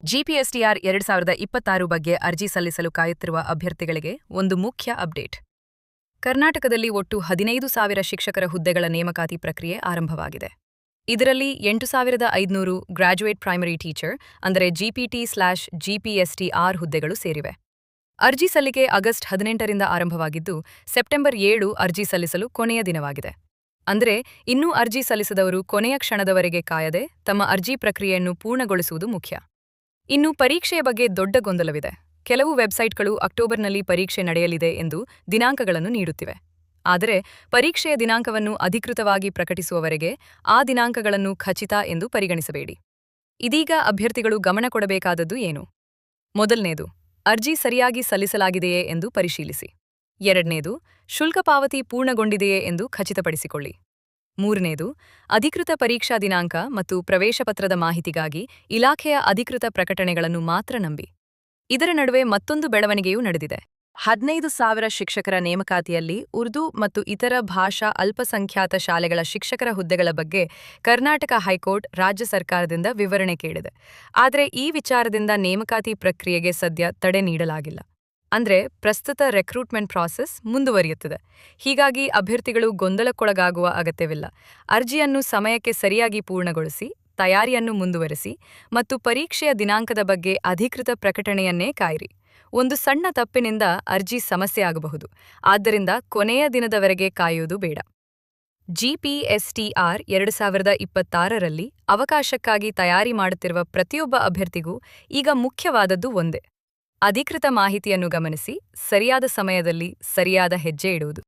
ಜಿಪಿಎಸ್ಟಿಆರ್ 2026 ಬಗ್ಗೆ ಅರ್ಜಿ ಸಲ್ಲಿಸಲು ಕಾಯುತ್ತಿರುವ ಅಭ್ಯರ್ಥಿಗಳಿಗೆ ಒಂದು ಮುಖ್ಯ ಅಪ್ಡೇಟ್. ಕರ್ನಾಟಕದಲ್ಲಿ ಒಟ್ಟು 15,000 ಶಿಕ್ಷಕರ ಹುದ್ದೆಗಳ ನೇಮಕಾತಿ ಪ್ರಕ್ರಿಯೆ ಆರಂಭವಾಗಿದೆ. ಇದರಲ್ಲಿ 8,500 ಗ್ರಾಜ್ಯುಯೇಟ್ ಪ್ರೈಮರಿ ಟೀಚರ್ ಅಂದರೆ ಜಿಪಿಟಿ/ಜಿಪಿಎಸ್ಟಿಆರ್ ಹುದ್ದೆಗಳು ಸೇರಿವೆ. ಅರ್ಜಿ ಸಲ್ಲಿಕೆ ಆಗಸ್ಟ್ 18ರಿಂದ ಆರಂಭವಾಗಿದ್ದು, ಸೆಪ್ಟೆಂಬರ್ 7 ಅರ್ಜಿ ಸಲ್ಲಿಸಲು ಕೊನೆಯ ದಿನವಾಗಿದೆ. ಅಂದರೆ ಇನ್ನೂ ಅರ್ಜಿ ಸಲ್ಲಿಸದವರು ಕೊನೆಯ ಕ್ಷಣದವರೆಗೆ ಕಾಯದೆ ತಮ್ಮ ಅರ್ಜಿ ಪ್ರಕ್ರಿಯೆಯನ್ನು ಪೂರ್ಣಗೊಳಿಸುವುದು ಮುಖ್ಯ. ಇನ್ನು ಪರೀಕ್ಷೆಯ ಬಗ್ಗೆ ದೊಡ್ಡ ಗೊಂದಲವಿದೆ. ಕೆಲವು ವೆಬ್ಸೈಟ್ಗಳು ಅಕ್ಟೋಬರ್ನಲ್ಲಿ ಪರೀಕ್ಷೆ ನಡೆಯಲಿದೆ ಎಂದು ದಿನಾಂಕಗಳನ್ನು ನೀಡುತ್ತಿವೆ. ಆದರೆ ಪರೀಕ್ಷೆಯ ದಿನಾಂಕವನ್ನು ಅಧಿಕೃತವಾಗಿ ಪ್ರಕಟಿಸುವವರೆಗೆ ಆ ದಿನಾಂಕಗಳನ್ನು ಖಚಿತ ಎಂದು ಪರಿಗಣಿಸಬೇಡಿ. ಇದೀಗ ಅಭ್ಯರ್ಥಿಗಳು ಗಮನ ಕೊಡಬೇಕಾದದ್ದು ಏನು? ಮೊದಲನೇದು, ಅರ್ಜಿ ಸರಿಯಾಗಿ ಸಲ್ಲಿಸಲಾಗಿದೆಯೇ ಎಂದು ಪರಿಶೀಲಿಸಿ. ಎರಡನೇದು, ಶುಲ್ಕ ಪಾವತಿ ಪೂರ್ಣಗೊಂಡಿದೆಯೇ ಎಂದು ಖಚಿತಪಡಿಸಿಕೊಳ್ಳಿ. ಮೂರನೇದು, ಅಧಿಕೃತ ಪರೀಕ್ಷಾ ದಿನಾಂಕ ಮತ್ತು ಪ್ರವೇಶ ಪತ್ರದ ಮಾಹಿತಿಗಾಗಿ ಇಲಾಖೆಯ ಅಧಿಕೃತ ಪ್ರಕಟಣೆಗಳನ್ನು ಮಾತ್ರ ನಂಬಿ. ಇದರ ನಡುವೆ ಮತ್ತೊಂದು ಬೆಳವಣಿಗೆಯೂ ನಡೆದಿದೆ. 15,000 ಶಿಕ್ಷಕರ ನೇಮಕಾತಿಯಲ್ಲಿ ಉರ್ದು ಮತ್ತು ಇತರ ಭಾಷಾ ಅಲ್ಪಸಂಖ್ಯಾತ ಶಾಲೆಗಳ ಶಿಕ್ಷಕರ ಹುದ್ದೆಗಳ ಬಗ್ಗೆ ಕರ್ನಾಟಕ ಹೈಕೋರ್ಟ್ ರಾಜ್ಯ ಸರ್ಕಾರದಿಂದ ವಿವರಣೆ ಕೇಳಿದೆ. ಆದರೆ ಈ ವಿಚಾರದಿಂದ ನೇಮಕಾತಿ ಪ್ರಕ್ರಿಯೆಗೆ ಸದ್ಯ ತಡೆ ನೀಡಲಾಗಿಲ್ಲ. ಅಂದ್ರೆ ಪ್ರಸ್ತುತ ರೆಕ್ರೂಟ್ಮೆಂಟ್ ಪ್ರಾಸೆಸ್ ಮುಂದುವರಿಯುತ್ತದೆ. ಹೀಗಾಗಿ ಅಭ್ಯರ್ಥಿಗಳು ಗೊಂದಲಕ್ಕೊಳಗಾಗುವ ಅಗತ್ಯವಿಲ್ಲ. ಅರ್ಜಿಯನ್ನು ಸಮಯಕ್ಕೆ ಸರಿಯಾಗಿ ಪೂರ್ಣಗೊಳಿಸಿ, ತಯಾರಿಯನ್ನು ಮುಂದುವರೆಸಿ ಮತ್ತು ಪರೀಕ್ಷೆಯ ದಿನಾಂಕದ ಬಗ್ಗೆ ಅಧಿಕೃತ ಪ್ರಕಟಣೆಯನ್ನೇ ಕಾಯಿರಿ. ಒಂದು ಸಣ್ಣ ತಪ್ಪಿನಿಂದ ಅರ್ಜಿ ಸಮಸ್ಯೆ ಆಗಬಹುದು. ಆದ್ದರಿಂದ ಕೊನೆಯ ದಿನದವರೆಗೆ ಕಾಯುವುದು ಬೇಡ. ಜಿಪಿಎಸ್ಟಿಆರ್ 2026ರಲ್ಲಿ ಅವಕಾಶಕ್ಕಾಗಿ ತಯಾರಿ ಮಾಡುತ್ತಿರುವ ಪ್ರತಿಯೊಬ್ಬ ಅಭ್ಯರ್ಥಿಗೂ ಈಗ ಮುಖ್ಯವಾದದ್ದು ಒಂದೇ: ಅಧಿಕೃತ ಮಾಹಿತಿಯನ್ನು ಗಮನಿಸಿ, ಸರಿಯಾದ ಸಮಯದಲ್ಲಿ ಸರಿಯಾದ ಹೆಜ್ಜೆ ಇಡುವುದು.